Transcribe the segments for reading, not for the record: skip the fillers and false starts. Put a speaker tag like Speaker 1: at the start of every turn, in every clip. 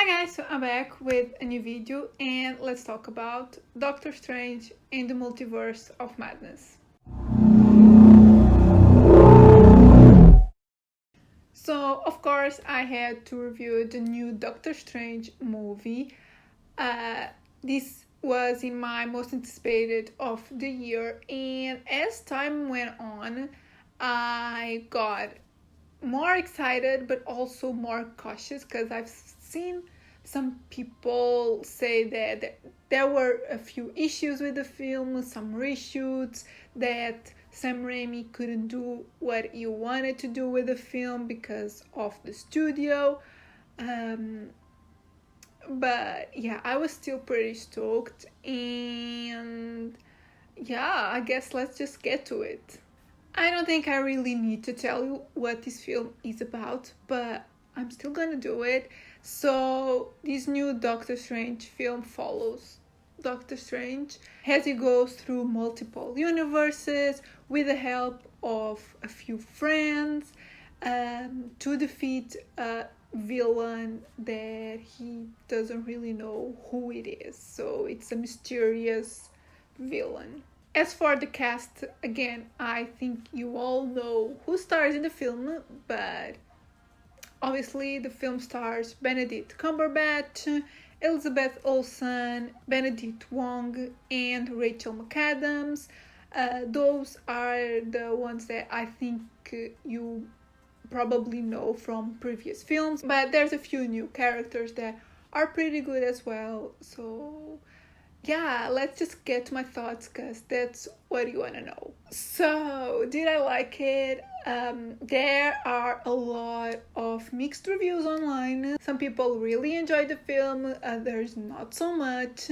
Speaker 1: Hi guys, so I'm back with a new video and let's talk about Doctor Strange in the Multiverse of Madness. So of course I had to review the new Doctor Strange movie. This was in my most anticipated of the year, and as time went on I got more excited but also more cautious because I've seen some people say that there were a few issues with the film, some reshoots, that Sam Raimi couldn't do what he wanted to do with the film because of the studio. But yeah, I was still pretty stoked, and yeah, I guess let's just get to it. I don't think I really need to tell you what this film is about, but I'm still gonna do it. So, this new Doctor Strange film follows Doctor Strange as he goes through multiple universes with the help of a few friends to defeat a villain that he doesn't really know who it is. So, it's a mysterious villain. As for the cast, again, I think you all know who stars in the film, but obviously the film stars Benedict Cumberbatch, Elizabeth Olsen, Benedict Wong, and Rachel McAdams. Those are the ones that I think you probably know from previous films, but there's a few new characters that are pretty good as well. So yeah, let's just get to my thoughts because that's what you want to know. So, did I like it? There are a lot of mixed reviews online. Some people really enjoyed the film, others not so much.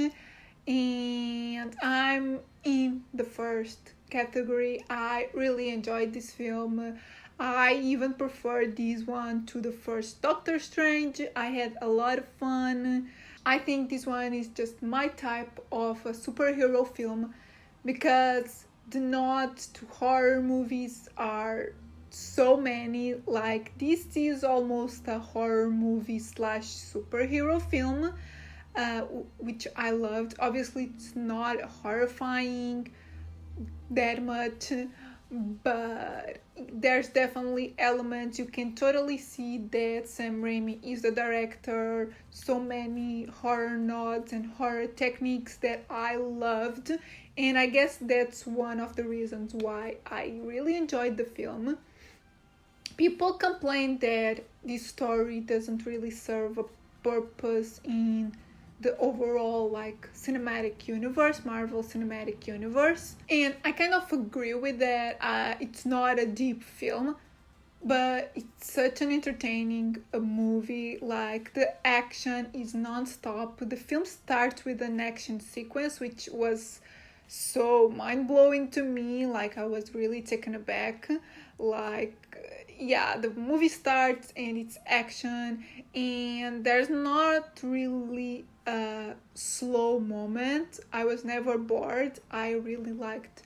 Speaker 1: And I'm in the first category. I really enjoyed this film. I even preferred this one to the first Doctor Strange. I had a lot of fun. I think this one is just my type of a superhero film because the nods to horror movies are so many. Like, this is almost a horror movie slash superhero film, which I loved. Obviously, it's not horrifying that much, but there's definitely elements. You can totally see that Sam Raimi is the director. So many horror nods and horror techniques that I loved, and I guess that's one of the reasons why I really enjoyed the film. People complain that this story doesn't really serve a purpose in the overall cinematic universe, Marvel Cinematic Universe, and I kind of agree with that. It's not a deep film, but it's such an entertaining movie. Like, the action is non-stop. The film starts with an action sequence which was so mind-blowing to me. Like, I was really taken aback. Like, yeah, the movie starts and it's action, and there's not really a slow moment. I was never bored. I really liked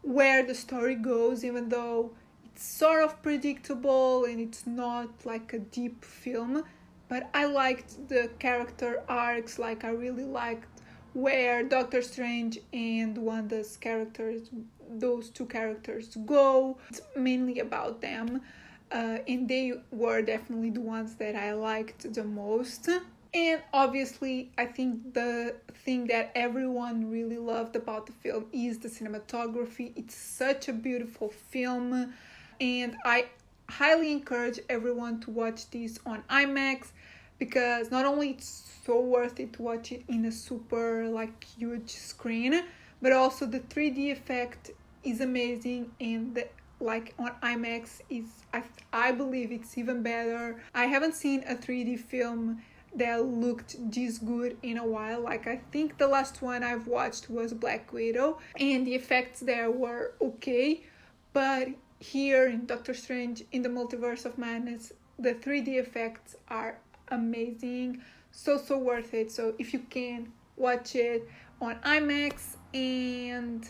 Speaker 1: where the story goes, even though it's sort of predictable and it's not like a deep film. But I liked the character arcs. Like, I really liked where Doctor Strange and Wanda's characters, those two characters, go. It's mainly about them, and they were definitely the ones that I liked the most. And obviously, I think the thing that everyone really loved about the film is the cinematography. It's such a beautiful film, and I highly encourage everyone to watch this on IMAX, because not only it's so worth it to watch it in a super huge screen, but also the 3D effect is amazing, and on IMAX is I believe it's even better. I haven't seen a 3D film that looked this good in a while. Like, I think the last one I've watched was Black Widow, and the effects there were okay, but here in Doctor Strange in the Multiverse of Madness, the 3D effects are amazing. So worth it. So if you can, watch it on IMAX. And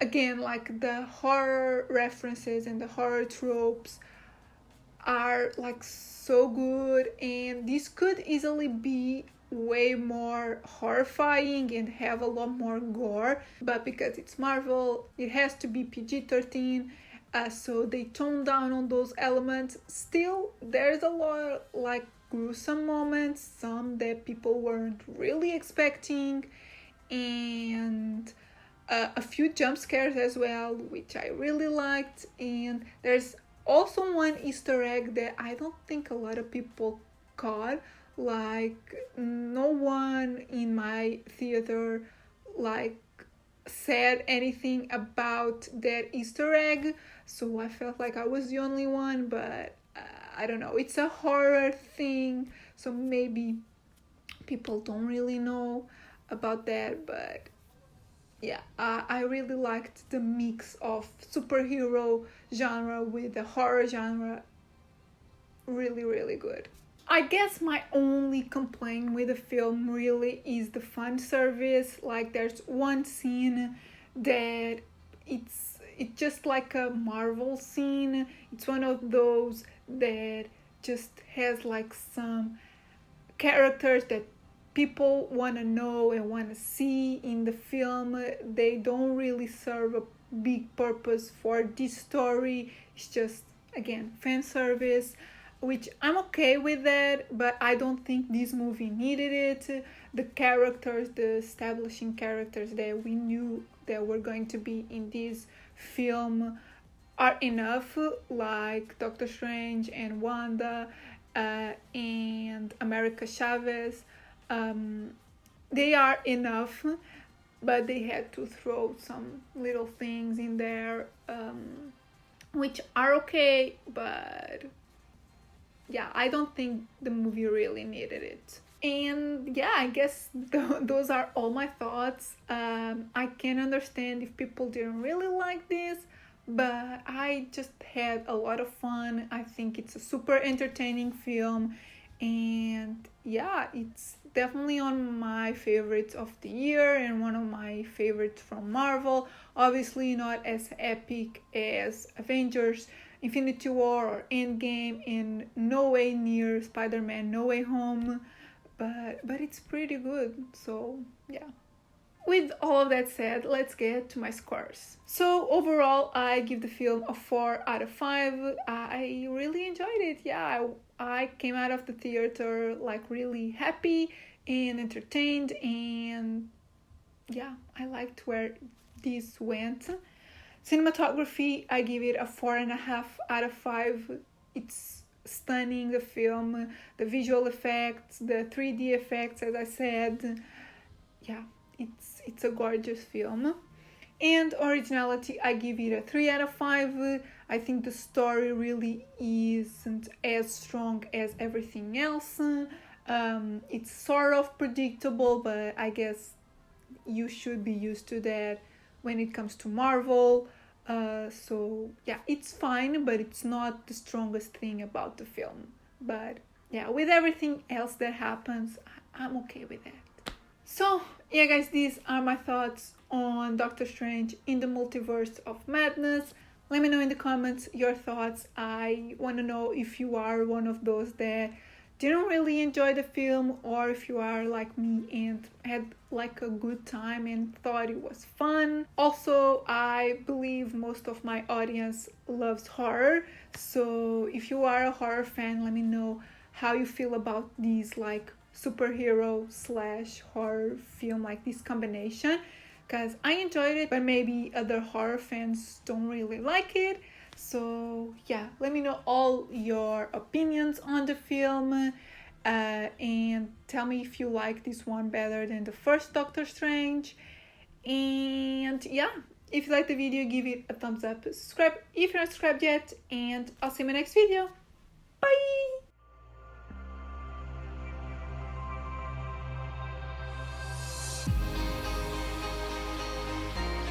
Speaker 1: again, like, the horror references and the horror tropes are like so good, and this could easily be way more horrifying and have a lot more gore, but because it's Marvel, it has to be PG-13, so they tone down on those elements. Still, there's a lot like gruesome moments, some that people weren't really expecting, and a few jump scares as well, which I really liked. And there's also one Easter egg that I don't think a lot of people caught. Like, no one in my theater like said anything about that Easter egg, so I felt like I was the only one. But I don't know, it's a horror thing, so maybe people don't really know about that. But yeah, I really liked the mix of superhero genre with the horror genre. Really, really good. I guess my only complaint with the film really is the fan service. Like, there's one scene that it's just like a Marvel scene. It's one of those that just has like some characters that people want to know and want to see in the film. They don't really serve a big purpose for this story. It's just, again, fan service, which I'm okay with that, but I don't think this movie needed it. The characters, the establishing characters that we knew that were going to be in this film are enough, like Doctor Strange and Wanda, and America Chavez. They are enough, but they had to throw some little things in there, which are okay, but yeah, I don't think the movie really needed it. And yeah, I guess those are all my thoughts. I can understand if people didn't really like this, but I just had a lot of fun. I think it's a super entertaining film, and yeah, it's definitely on my favorites of the year and one of my favorites from Marvel. Obviously not as epic as Avengers Infinity War or Endgame, and no way near Spider-Man No Way Home, but it's pretty good. So yeah. With all of that said, let's get to my scores. So overall, I give the film a 4 out of 5. I really enjoyed it. Yeah, I came out of the theater like really happy and entertained, and yeah, I liked where this went. Cinematography, I give it a 4.5 out of 5. It's stunning, the film, the visual effects, the 3D effects, as I said. Yeah, it's a gorgeous film. And originality, I give it a 3 out of 5. I think the story really isn't as strong as everything else. It's sort of predictable, but I guess you should be used to that when it comes to Marvel. So yeah, it's fine, but it's not the strongest thing about the film. But yeah, with everything else that happens, I'm okay with that. So yeah, guys, these are my thoughts on Doctor Strange in the Multiverse of Madness. Let me know in the comments your thoughts. I want to know if you are one of those that didn't really enjoy the film, or if you are like me and had like a good time and thought it was fun. Also, I believe most of my audience loves horror, so if you are a horror fan, let me know how you feel about these like superhero slash horror film, like this combination, because I enjoyed it, but maybe other horror fans don't really like it. So yeah, let me know all your opinions on the film, and tell me if you like this one better than the first Doctor Strange. And yeah, if you like the video, give it a thumbs up, subscribe if you're not subscribed yet, and I'll see you in my next video. Bye!